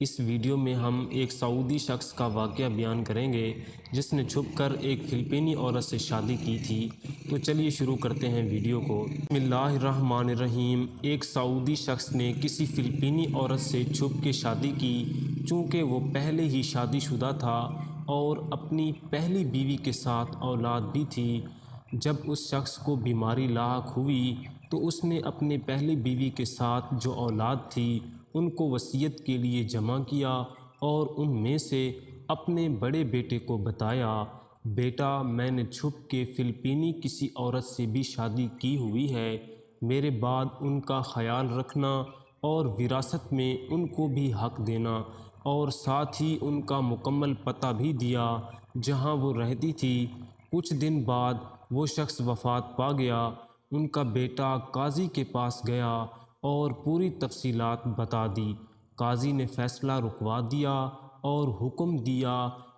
اس video میں ہم ایک سعودی شخص کا واقعہ بیان کریں گے جس نے چھپ کر ایک فلپینی عورت سے شادی کی تھی۔ تو چلیے شروع کرتے ہیں ویڈیو کو۔ بسم اللہ الرحمن الرحیم۔ ایک سعودی شخص نے کسی فلپینی عورت سے چھپ کے شادی کی۔ چونکہ وہ پہلے ہی شادی شدہ تھا اور اپنی پہلی بیوی کے ساتھ اولاد بھی تھی۔ جب اس شخص کو بیماری لاحق ہوئی تو اس نے اپنے پہلی بیوی کے ساتھ جو اولاد تھی ان کو وصیت کے لیے جمع کیا اور ان میں سے اپنے بڑے بیٹے کو بتایا، بیٹا میں نے چھپ کے فلپینی کسی عورت سے بھی شادی کی ہوئی ہے، میرے بعد ان کا خیال رکھنا اور وراثت میں ان کو بھی حق دینا، اور ساتھ ہی ان کا مکمل پتہ بھی دیا جہاں وہ رہتی تھی۔ کچھ دن بعد وہ شخص وفات پا گیا۔ ان کا بیٹا قاضی کے پاس گیا اور پوری تفصیلات بتا دی۔ قاضی نے فیصلہ رکوا دیا اور حکم دیا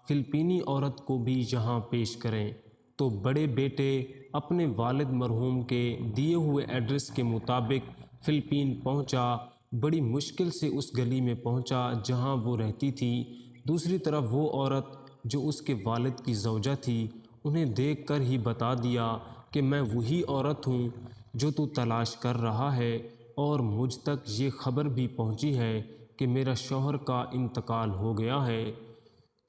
فلپینی عورت کو بھی یہاں پیش کریں۔ تو بڑے بیٹے اپنے والد مرحوم کے دیے ہوئے ایڈریس کے مطابق فلپین پہنچا۔ بڑی مشکل سے اس گلی میں پہنچا جہاں وہ رہتی تھی۔ دوسری طرف وہ عورت جو اس کے والد کی زوجہ تھی انہیں دیکھ کر ہی بتا دیا کہ میں وہی عورت ہوں جو تو تلاش کر رہا ہے، اور مجھ تک یہ خبر بھی پہنچی ہے کہ میرا شوہر کا انتقال ہو گیا ہے۔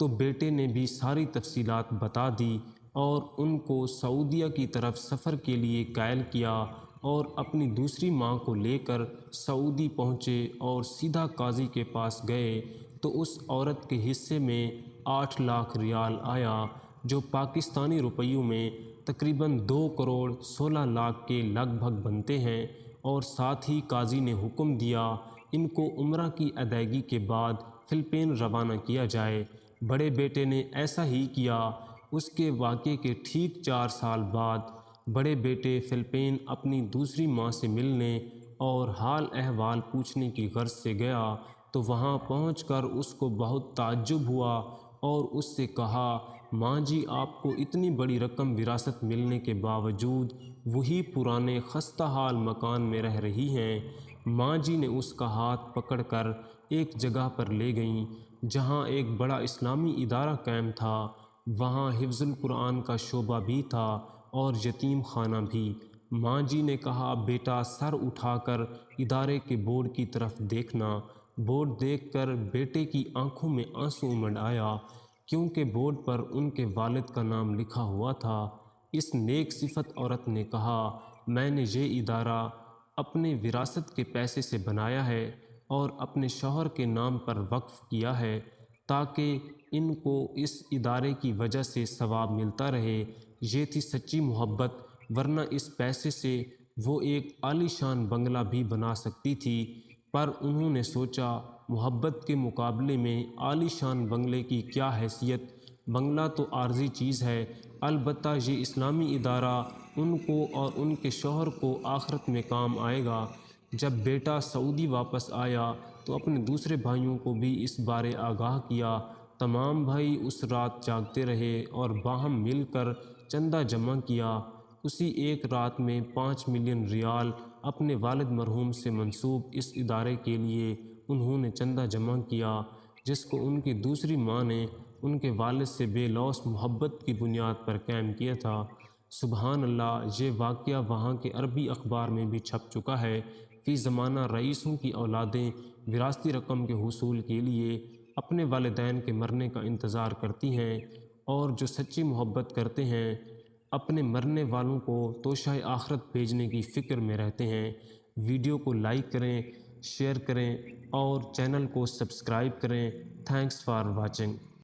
تو بیٹے نے بھی ساری تفصیلات بتا دی اور ان کو سعودیہ کی طرف سفر کے لیے قائل کیا، اور اپنی دوسری ماں کو لے کر سعودی پہنچے اور سیدھا قاضی کے پاس گئے۔ تو اس عورت کے حصے میں 8 لاکھ ریال آیا، جو پاکستانی روپیوں میں تقریباً 2 کروڑ 16 لاکھ کے لگ بھگ بنتے ہیں، اور ساتھ ہی قاضی نے حکم دیا ان کو عمرہ کی ادائیگی کے بعد فلپین روانہ کیا جائے۔ بڑے بیٹے نے ایسا ہی کیا۔ اس کے واقعے کے ٹھیک 4 سال بعد بڑے بیٹے فلپین اپنی دوسری ماں سے ملنے اور حال احوال پوچھنے کی غرض سے گیا، تو وہاں پہنچ کر اس کو بہت تعجب ہوا اور اس سے کہا، ماں جی آپ کو اتنی بڑی رقم وراثت ملنے کے باوجود وہی پرانے خستہ حال مکان میں رہ رہی ہیں۔ ماں جی نے اس کا ہاتھ پکڑ کر ایک جگہ پر لے گئیں جہاں ایک بڑا اسلامی ادارہ قائم تھا۔ وہاں حفظ القرآن کا شعبہ بھی تھا اور یتیم خانہ بھی۔ ماں جی نے کہا، بیٹا سر اٹھا کر ادارے کے بورڈ کی طرف دیکھنا۔ بورڈ دیکھ کر بیٹے کی آنکھوں میں آنسو امڈ آیا، کیونکہ بورڈ پر ان کے والد کا نام لکھا ہوا تھا۔ اس نیک صفت عورت نے کہا، میں نے یہ ادارہ اپنے وراثت کے پیسے سے بنایا ہے اور اپنے شوہر کے نام پر وقف کیا ہے تاکہ ان کو اس ادارے کی وجہ سے ثواب ملتا رہے۔ یہ تھی سچی محبت، ورنہ اس پیسے سے وہ ایک عالی شان بنگلہ بھی بنا سکتی تھی، پر انہوں نے سوچا محبت کے مقابلے میں عالی شان بنگلے کی کیا حیثیت، بنگلہ تو عارضی چیز ہے۔ البتہ یہ اسلامی ادارہ ان کو اور ان کے شوہر کو آخرت میں کام آئے گا۔ جب بیٹا سعودی واپس آیا تو اپنے دوسرے بھائیوں کو بھی اس بارے آگاہ کیا۔ تمام بھائی اس رات جاگتے رہے اور باہم مل کر چندہ جمع کیا۔ اسی ایک رات میں 5 ملین ریال اپنے والد مرحوم سے منسوب اس ادارے کے لیے انہوں نے چندہ جمع کیا، جس کو ان کی دوسری ماں نے ان کے والد سے بے لوث محبت کی بنیاد پر قائم کیا تھا۔ سبحان اللہ، یہ واقعہ وہاں کے عربی اخبار میں بھی چھپ چکا ہے۔ فی زمانہ رئیسوں کی اولادیں وراثتی رقم کے حصول کے لیے اپنے والدین کے مرنے کا انتظار کرتی ہیں، اور جو سچی محبت کرتے ہیں اپنے مرنے والوں کو توشہ آخرت بھیجنے کی فکر میں رہتے ہیں۔ ویڈیو کو لائک کریں، شیئر کریں اور چینل کو سبسکرائب کریں۔ Thanks for watching.